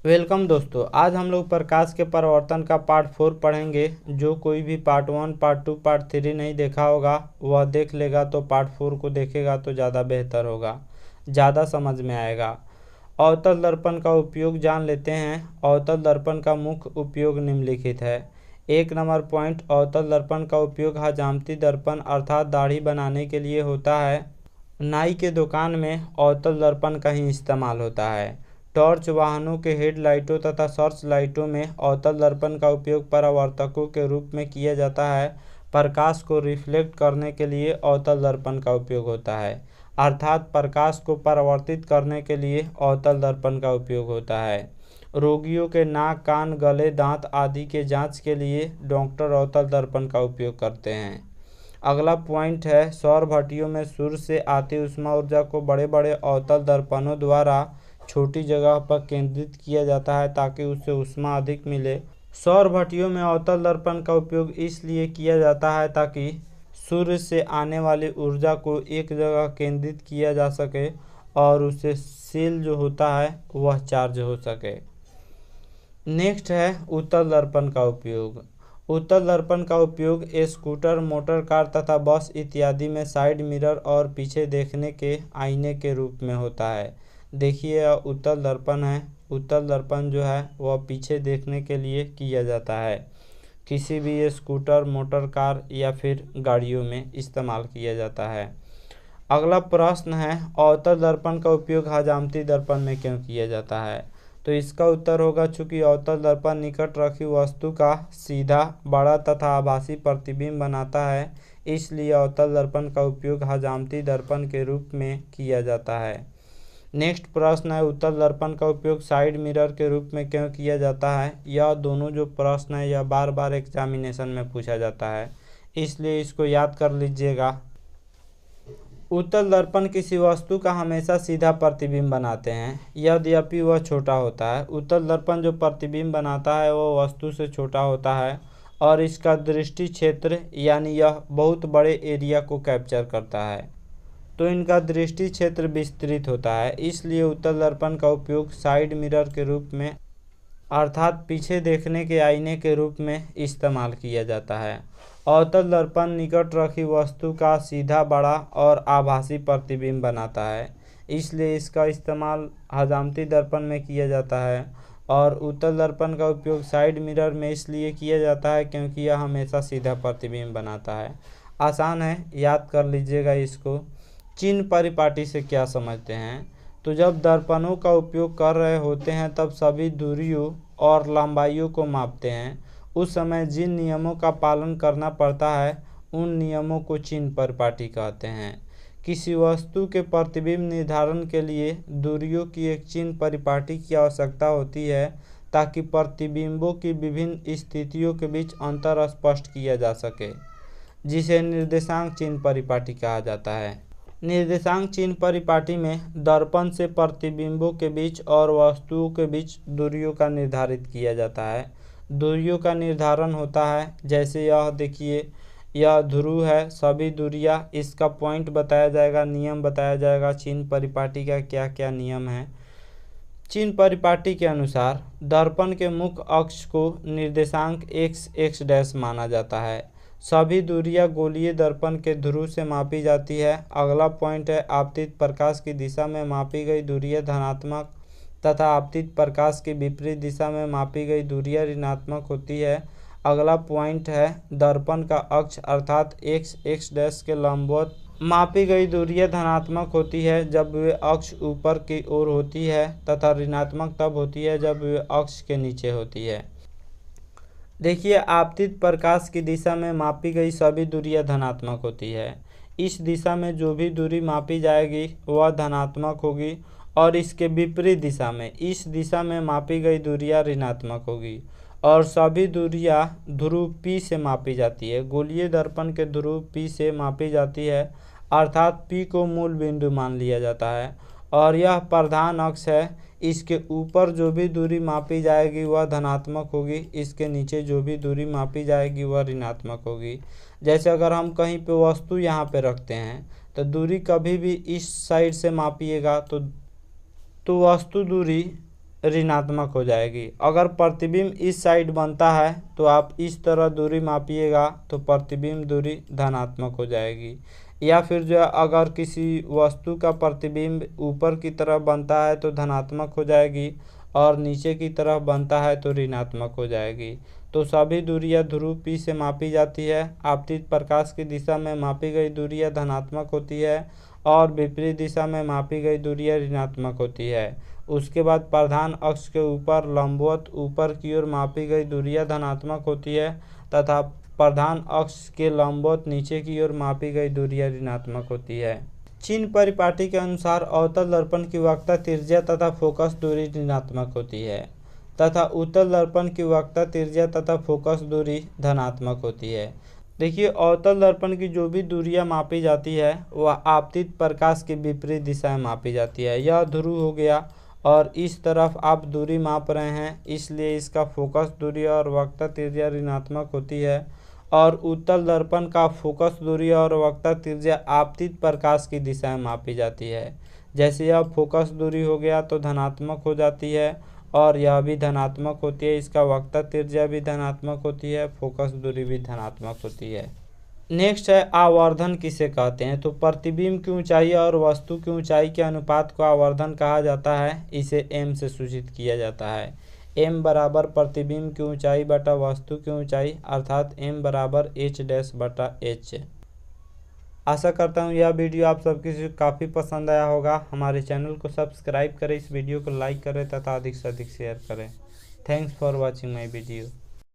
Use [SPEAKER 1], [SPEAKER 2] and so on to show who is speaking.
[SPEAKER 1] Welcome दोस्तों, आज हम लोग प्रकाश के परावर्तन का पार्ट 4 पढ़ेंगे। जो कोई भी पार्ट 1, पार्ट 2, पार्ट 3 नहीं देखा होगा वह देख लेगा तो पार्ट 4 को देखेगा तो ज़्यादा बेहतर होगा, ज़्यादा समझ में आएगा। अवतल दर्पण का उपयोग जान लेते हैं। अवतल दर्पण का मुख्य उपयोग निम्नलिखित है। 1 नंबर पॉइंट, अवतल दर्पण का उपयोग हजामती दर्पण अर्थात दाढ़ी बनाने के लिए होता है। नाई के दुकान में अवतल दर्पण का ही इस्तेमाल होता है। टॉर्च, वाहनों के हेडलाइटों तथा सर्च लाइटों में अवतल दर्पण का उपयोग परावर्तकों के रूप में किया जाता है। प्रकाश को रिफ्लेक्ट करने के लिए अवतल दर्पण का उपयोग होता है, अर्थात प्रकाश को परावर्तित करने के लिए अवतल दर्पण का उपयोग होता है। रोगियों के नाक, कान, गले, दांत आदि के जांच के लिए डॉक्टर अवतल दर्पण का उपयोग करते हैं। अगला पॉइंट है, सौर भट्टियों में सूर्य से आती ऊष्मा ऊर्जा को बड़े बड़े अवतल दर्पणों द्वारा छोटी जगह पर केंद्रित किया जाता है ताकि उससे ऊष्मा अधिक मिले। सौर भट्टियों में अवतल दर्पण का उपयोग इसलिए किया जाता है ताकि सूर्य से आने वाली ऊर्जा को एक जगह केंद्रित किया जा सके और उससे सेल जो होता है वह चार्ज हो सके। नेक्स्ट है उत्तल दर्पण का उपयोग। उत्तल दर्पण का उपयोग स्कूटर, मोटर कार तथा बस इत्यादि में साइड मिरर और पीछे देखने के आईने के रूप में होता है। देखिए यह उत्तल दर्पण है। उत्तल दर्पण जो है वह पीछे देखने के लिए किया जाता है। किसी भी स्कूटर, मोटर कार या फिर गाड़ियों में इस्तेमाल किया जाता है। अगला प्रश्न है, अवतल दर्पण का उपयोग हजामती दर्पण में क्यों किया जाता है? तो इसका उत्तर होगा, चूंकि अवतल दर्पण निकट रखी वस्तु का सीधा, बड़ा तथा आभासी प्रतिबिंब बनाता है, इसलिए अवतल दर्पण का उपयोग हजामती दर्पण के रूप में किया जाता है। नेक्स्ट प्रश्न है, उत्तल दर्पण का उपयोग साइड मिरर के रूप में क्यों किया जाता है? यह दोनों जो प्रश्न है यह बार बार एग्जामिनेशन में पूछा जाता है, इसलिए इसको याद कर लीजिएगा। उत्तल दर्पण किसी वस्तु का हमेशा सीधा प्रतिबिंब बनाते हैं, यद्यपि वह छोटा होता है। उत्तल दर्पण जो प्रतिबिंब बनाता है वह वस्तु से छोटा होता है और इसका दृष्टि क्षेत्र यानी यह बहुत बड़े एरिया को कैप्चर करता है, तो इनका दृष्टि क्षेत्र विस्तृत होता है। इसलिए उत्तल दर्पण का उपयोग साइड मिरर के रूप में अर्थात पीछे देखने के आईने के रूप में इस्तेमाल किया जाता है। अवतल दर्पण निकट रखी वस्तु का सीधा, बड़ा और आभासी प्रतिबिंब बनाता है, इसलिए इसका इस्तेमाल हजामती दर्पण में किया जाता है। और उत्तल दर्पण का उपयोग साइड मिरर में इसलिए किया जाता है क्योंकि यह हमेशा सीधा प्रतिबिंब बनाता है। आसान है, याद कर लीजिएगा इसको। चिन्ह परिपाटी से क्या समझते हैं? तो जब दर्पणों का उपयोग कर रहे होते हैं तब सभी दूरियों और लंबाइयों को मापते हैं। उस समय जिन नियमों का पालन करना पड़ता है उन नियमों को चिन्ह परिपाटी कहते हैं। किसी वस्तु के प्रतिबिंब निर्धारण के लिए दूरियों की एक चिन्ह परिपाटी की आवश्यकता होती है ताकि प्रतिबिंबों की विभिन्न स्थितियों के बीच अंतर स्पष्ट किया जा सके, जिसे निर्देशांक चिन्ह परिपाटी कहा जाता है। निर्देशांक चिन्ह परिपाटी में दर्पण से प्रतिबिंबों के बीच और वस्तुओं के बीच दूरियों का निर्धारित किया जाता है। दूरियों का निर्धारण होता है, जैसे यह देखिए, यह ध्रुव है, सभी दूरियां, इसका पॉइंट बताया जाएगा, नियम बताया जाएगा चिन्ह परिपाटी का क्या क्या नियम है। चिन्ह परिपाटी के अनुसार दर्पण के मुख्य अक्ष को निर्देशांक x डैश माना जाता है। सभी दूरियां गोलीय दर्पण के ध्रुव से मापी जाती है। अगला पॉइंट है, आपतित प्रकाश की दिशा में मापी गई दूरियां धनात्मक तथा आपतित प्रकाश की विपरीत दिशा में मापी गई दूरियां ऋणात्मक होती है। अगला पॉइंट है, दर्पण का अक्ष अर्थात x डैश के लंबवत मापी गई दूरियां धनात्मक होती है जब वे अक्ष ऊपर की ओर होती है तथा ऋणात्मक तब होती है जब वे अक्ष के नीचे होती है। देखिए, आपतित प्रकाश की दिशा में मापी गई सभी दूरियां धनात्मक होती है। इस दिशा में जो भी दूरी मापी जाएगी वह धनात्मक होगी और इसके विपरीत दिशा में, इस दिशा में मापी गई दूरियां ऋणात्मक होगी। और सभी दूरियां ध्रुव P से मापी जाती है। गोलीय दर्पण के ध्रुव P से मापी जाती है, अर्थात P को मूल बिंदु मान लिया जाता है और यह प्रधान अक्ष है। इसके ऊपर जो भी दूरी मापी जाएगी वह धनात्मक होगी, इसके नीचे जो भी दूरी मापी जाएगी वह ऋणात्मक होगी। जैसे अगर हम कहीं पे वस्तु यहाँ पे रखते हैं तो दूरी कभी भी इस साइड से मापिएगा तो वस्तु दूरी ऋणात्मक हो जाएगी। अगर प्रतिबिंब इस साइड बनता है तो आप इस तरह दूरी मापिएगा तो प्रतिबिंब दूरी धनात्मक हो जाएगी। या फिर जो है अगर किसी वस्तु का प्रतिबिंब ऊपर की तरफ बनता है तो धनात्मक हो जाएगी और नीचे की तरफ बनता है तो ऋणात्मक हो जाएगी। तो सभी दूरियां ध्रुव P से मापी जाती है। आपतित प्रकाश की दिशा में मापी गई दूरियां धनात्मक होती है और विपरीत दिशा में मापी गई दूरियां ऋणात्मक होती है। उसके बाद प्रधान अक्ष के ऊपर लंबवत ऊपर की ओर मापी गई दूरियां धनात्मक होती है तथा प्रधान अक्ष के लंबवत नीचे की ओर मापी गई दूरियां ऋणात्मक होती है। चिन्ह परिपाटी के अनुसार अवतल दर्पण की वक्रता त्रिज्या तथा फोकस दूरी ऋणात्मक होती है तथा उत्तल दर्पण की वक्रता त्रिज्या तथा फोकस दूरी धनात्मक होती है। देखिए, अवतल दर्पण की जो भी दूरियां मापी जाती है वह आपतित प्रकाश की विपरीत दिशा में मापी जाती है। यह ध्रुव हो गया और इस तरफ आप दूरी माप रहे हैं, इसलिए इसका फोकस दूरी और वक्रता त्रिज्या ऋणात्मक होती है। और उत्तल दर्पण का फोकस दूरी और वक्रता त्रिज्या आपतित प्रकाश की दिशा में मापी जाती है। जैसे यह फोकस दूरी हो गया तो धनात्मक हो जाती है और यह भी धनात्मक होती है। इसका वक्रता त्रिज्या भी धनात्मक होती है, फोकस दूरी भी धनात्मक होती है। नेक्स्ट है आवर्धन किसे कहते हैं। तो प्रतिबिंब की ऊंचाई और वस्तु की ऊंचाई के अनुपात को आवर्धन कहा जाता है। इसे m से सूचित किया जाता है। m बराबर प्रतिबिंब की ऊंचाई बटा वस्तु की ऊंचाई, अर्थात m बराबर h डैश बटा h। आशा करता हूँ यह वीडियो आप सबकी काफ़ी पसंद आया होगा। हमारे चैनल को सब्सक्राइब करें, इस वीडियो को लाइक करें तथा अधिक से अधिक शेयर करें। Thanks for watching my video.